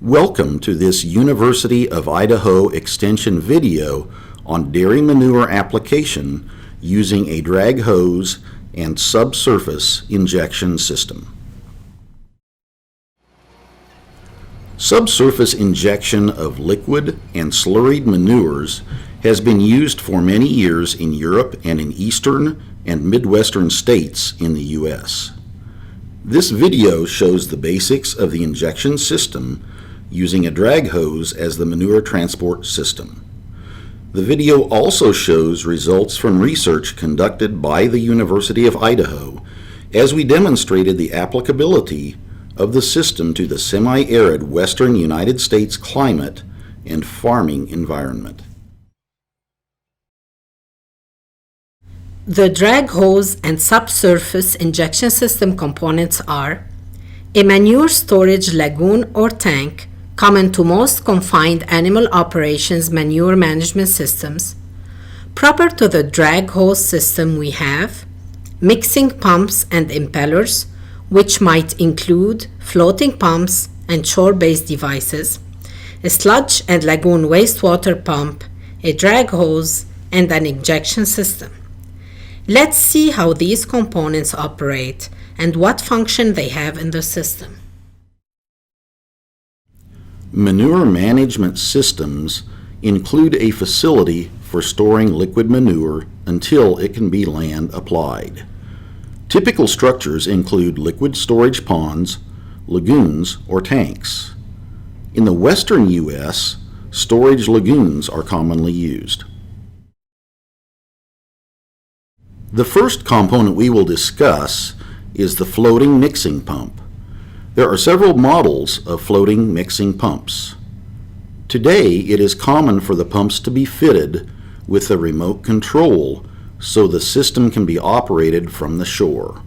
Welcome to this University of Idaho extension video on dairy manure application using a drag hose and subsurface injection system. Subsurface injection of liquid and slurried manures has been used for many years in Europe and in eastern and midwestern states in the U.S. This video shows the basics of the injection system using a drag hose as the manure transport system. The video also shows results from research conducted by the University of Idaho as we demonstrated the applicability of the system to the semi-arid western United States climate and farming environment. The drag hose and subsurface injection system components are a manure storage lagoon or tank common to most confined animal operations manure management systems. Proper to the drag hose system we have mixing pumps and impellers, which might include floating pumps and shore-based devices, a sludge and lagoon wastewater pump, a drag hose, and an injection system. Let's see how these components operate and what function they have in the system. Manure management systems include a facility for storing liquid manure until it can be land applied. Typical structures include liquid storage ponds, lagoons, or tanks. In the western U.S., storage lagoons are commonly used. The first component we will discuss is the floating mixing pump. There are several models of floating mixing pumps. Today, it is common for the pumps to be fitted with a remote control so the system can be operated from the shore.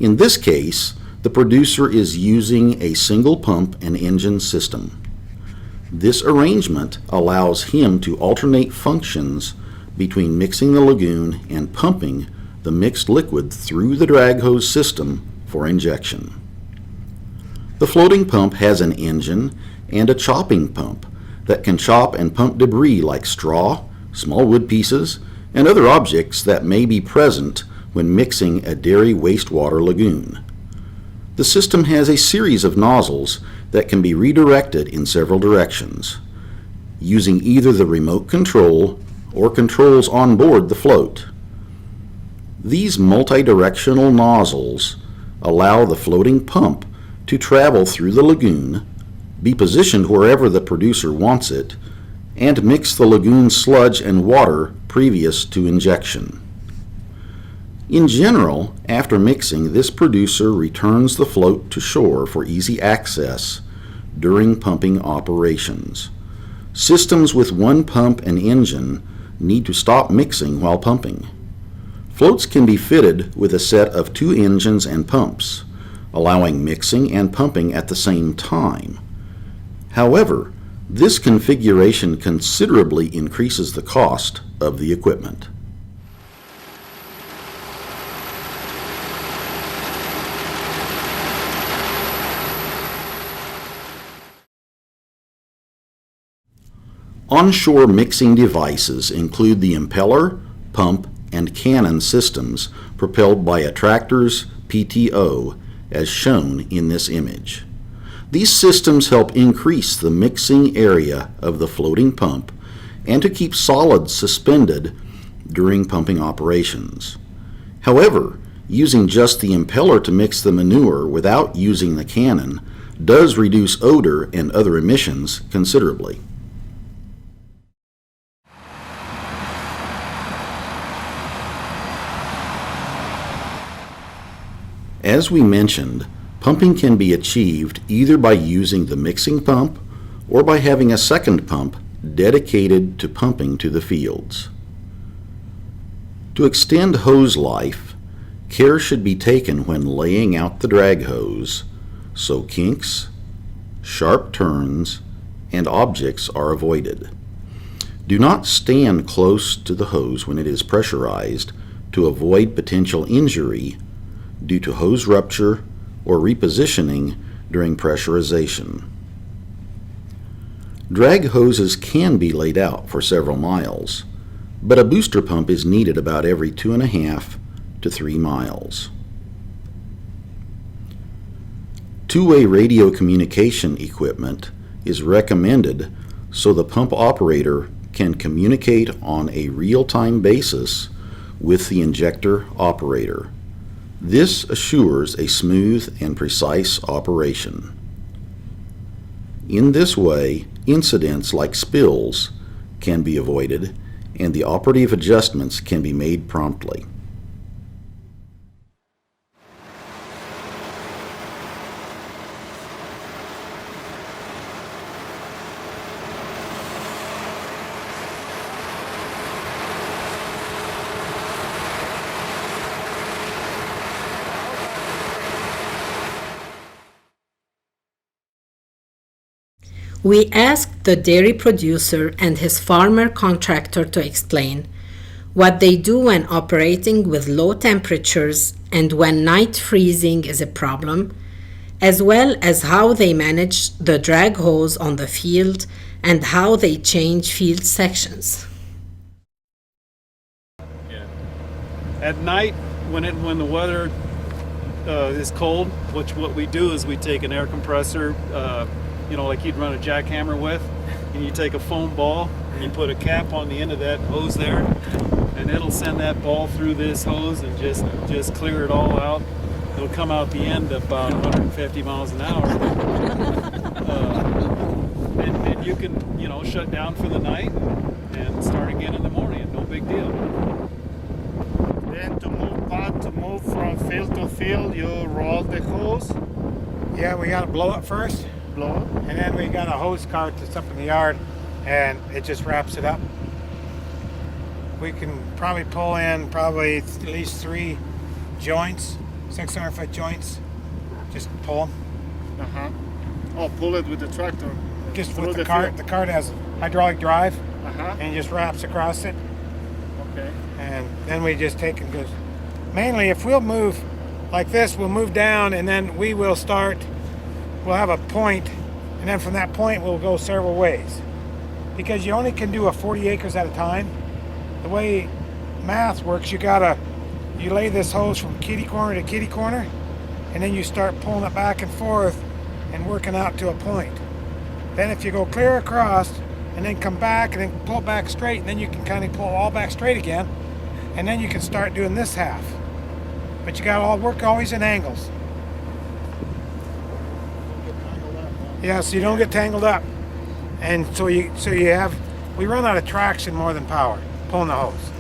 In this case, the producer is using a single pump and engine system. This arrangement allows him to alternate functions between mixing the lagoon and pumping the mixed liquid through the drag hose system for injection. The floating pump has an engine and a chopping pump that can chop and pump debris like straw, small wood pieces, and other objects that may be present when mixing a dairy wastewater lagoon. The system has a series of nozzles that can be redirected in several directions, using either the remote control or controls on board the float. These multi-directional nozzles allow the floating pump to travel through the lagoon, be positioned wherever the producer wants it, and mix the lagoon sludge and water previous to injection. In general, after mixing, this producer returns the float to shore for easy access during pumping operations. Systems with one pump and engine need to stop mixing while pumping. Floats can be fitted with a set of two engines and pumps, allowing mixing and pumping at the same time. However, this configuration considerably increases the cost of the equipment. Onshore mixing devices include the impeller, pump, and cannon systems propelled by a tractor's PTO, as shown in this image. These systems help increase the mixing area of the floating pump and to keep solids suspended during pumping operations. However, using just the impeller to mix the manure without using the cannon does reduce odor and other emissions considerably. As we mentioned, pumping can be achieved either by using the mixing pump or by having a second pump dedicated to pumping to the fields. To extend hose life, care should be taken when laying out the drag hose so kinks, sharp turns, and objects are avoided. Do not stand close to the hose when it is pressurized to avoid potential injury due to hose rupture or repositioning during pressurization. Drag hoses can be laid out for several miles, but a booster pump is needed about every 2.5 to 3 miles. Two-way radio communication equipment is recommended so the pump operator can communicate on a real-time basis with the injector operator. This assures a smooth and precise operation. In this way, incidents like spills can be avoided and the operative adjustments can be made promptly. We asked the dairy producer and his farmer contractor to explain what they do when operating with low temperatures and when night freezing is a problem, as well as how they manage the drag hose on the field and how they change field sections. Yeah. At night, when the weather is cold, what we do is we take an air compressor, like you'd run a jackhammer with, and you take a foam ball and you put a cap on the end of that hose there, and it'll send that ball through this hose and just clear it all out. It'll come out the end about 150 miles an hour, and you can shut down for the night and start again in the morning. No big deal. Then to move from field to field, you roll the hose. Yeah, we got to blow it first, Blow. and then we got a hose cart that's up in the yard, and it just wraps it up. We can probably pull in at least 3 joints, 600-foot joints. Just pull them. Uh-huh. Oh, pull it with the tractor. Just Through with the cart. field. The cart has hydraulic drive, Uh-huh. and it just wraps across it. Okay. And then we just take and go. Mainly, if we'll move like this, we'll move down, and then we'll have a point, and then from that point we'll go several ways, because you only can do a 40 acres at a time. The way math works, you lay this hose from kitty corner to kitty corner, and then you start pulling it back and forth and working out to a point. Then if you go clear across and then come back and then pull it back straight, and then you can kind of pull it all back straight again, and then you can start doing this half. But you got to work always in angles. Yeah, so you don't get tangled up. And we run out of traction more than power, pulling the hose.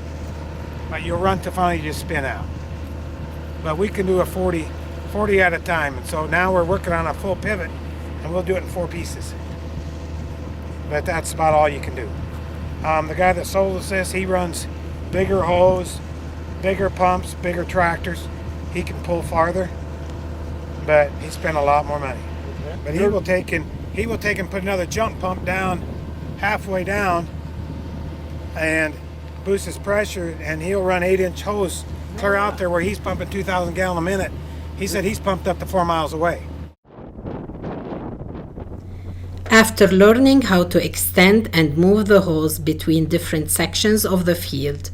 But you'll run to finally just spin out. But we can do a 40 at a time. And so now we're working on a full pivot, and we'll do it in 4 pieces. But that's about all you can do. The guy that sold us this, he runs bigger hose, bigger pumps, bigger tractors. He can pull farther, but he spent a lot more money. But he will take and put another jump pump down, halfway down, and boost his pressure, and he'll run 8-inch hose clear out there where he's pumping 2,000 gallons a minute. He said he's pumped up to 4 miles away. After learning how to extend and move the hose between different sections of the field,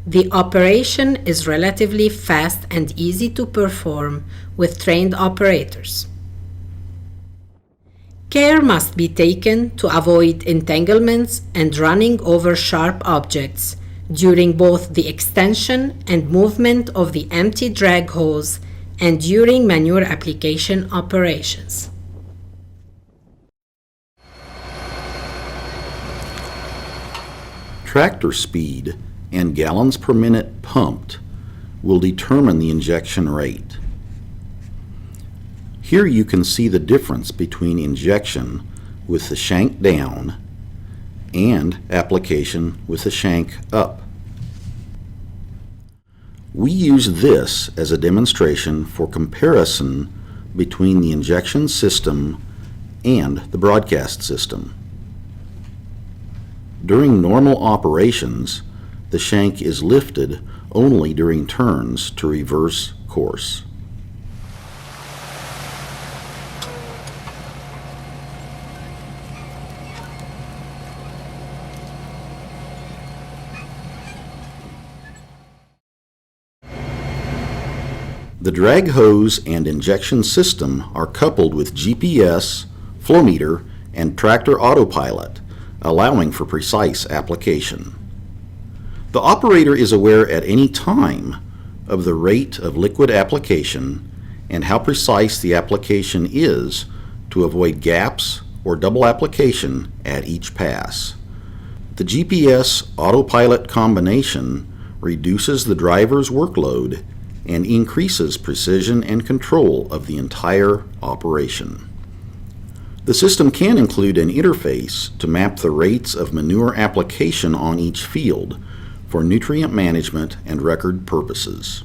the operation is relatively fast and easy to perform with trained operators. Care must be taken to avoid entanglements and running over sharp objects during both the extension and movement of the empty drag hose and during manure application operations. Tractor speed and gallons per minute pumped will determine the injection rate. Here you can see the difference between injection with the shank down and application with the shank up. We use this as a demonstration for comparison between the injection system and the broadcast system. During normal operations, the shank is lifted only during turns to reverse course. The drag hose and injection system are coupled with GPS, flow meter, and tractor autopilot, allowing for precise application. The operator is aware at any time of the rate of liquid application and how precise the application is to avoid gaps or double application at each pass. The GPS autopilot combination reduces the driver's workload and increases precision and control of the entire operation. The system can include an interface to map the rates of manure application on each field for nutrient management and record purposes.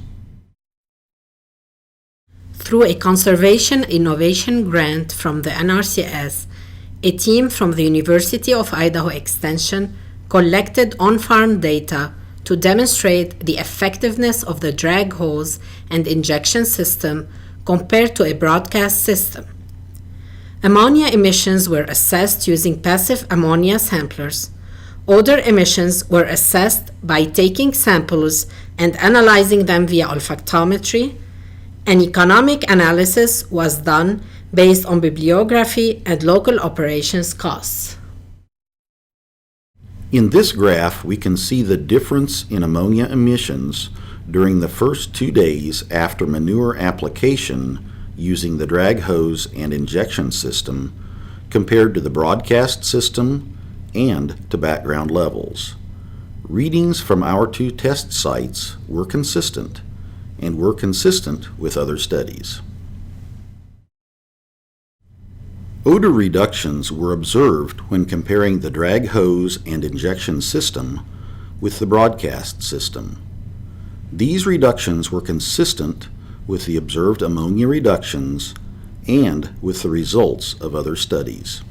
Through a conservation innovation grant from the NRCS, a team from the University of Idaho Extension collected on-farm data to demonstrate the effectiveness of the drag hose and injection system compared to a broadcast system. Ammonia emissions were assessed using passive ammonia samplers. Odor emissions were assessed by taking samples and analyzing them via olfactometry. An economic analysis was done based on bibliography and local operations costs. In this graph, we can see the difference in ammonia emissions during the first 2 days after manure application using the drag hose and injection system compared to the broadcast system and to background levels. Readings from our 2 test sites were consistent and were consistent with other studies. Odor reductions were observed when comparing the drag hose and injection system with the broadcast system. These reductions were consistent with the observed ammonia reductions and with the results of other studies.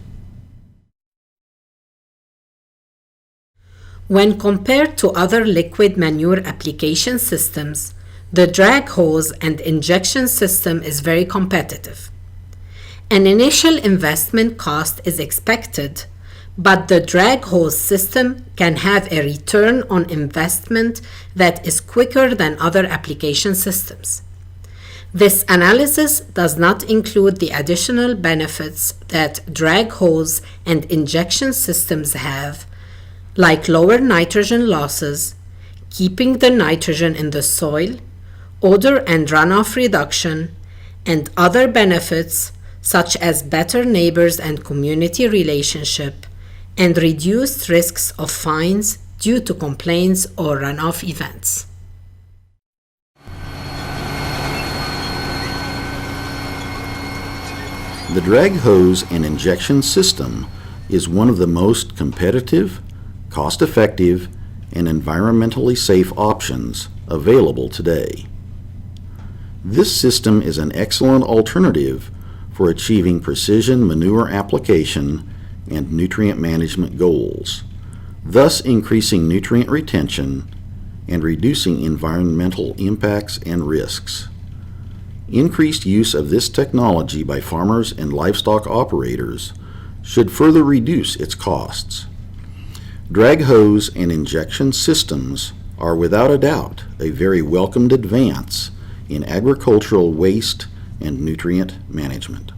When compared to other liquid manure application systems, the drag hose and injection system is very competitive. An initial investment cost is expected, but the drag hose system can have a return on investment that is quicker than other application systems. This analysis does not include the additional benefits that drag hose and injection systems have, like lower nitrogen losses, keeping the nitrogen in the soil, odor and runoff reduction, and other benefits such as better neighbors and community relationship, and reduced risks of fines due to complaints or runoff events. The drag hose and injection system is one of the most competitive, cost-effective, and environmentally safe options available today. This system is an excellent alternative for achieving precision manure application and nutrient management goals, thus increasing nutrient retention and reducing environmental impacts and risks. Increased use of this technology by farmers and livestock operators should further reduce its costs. Drag hose and injection systems are without a doubt a very welcomed advance in agricultural waste and nutrient management.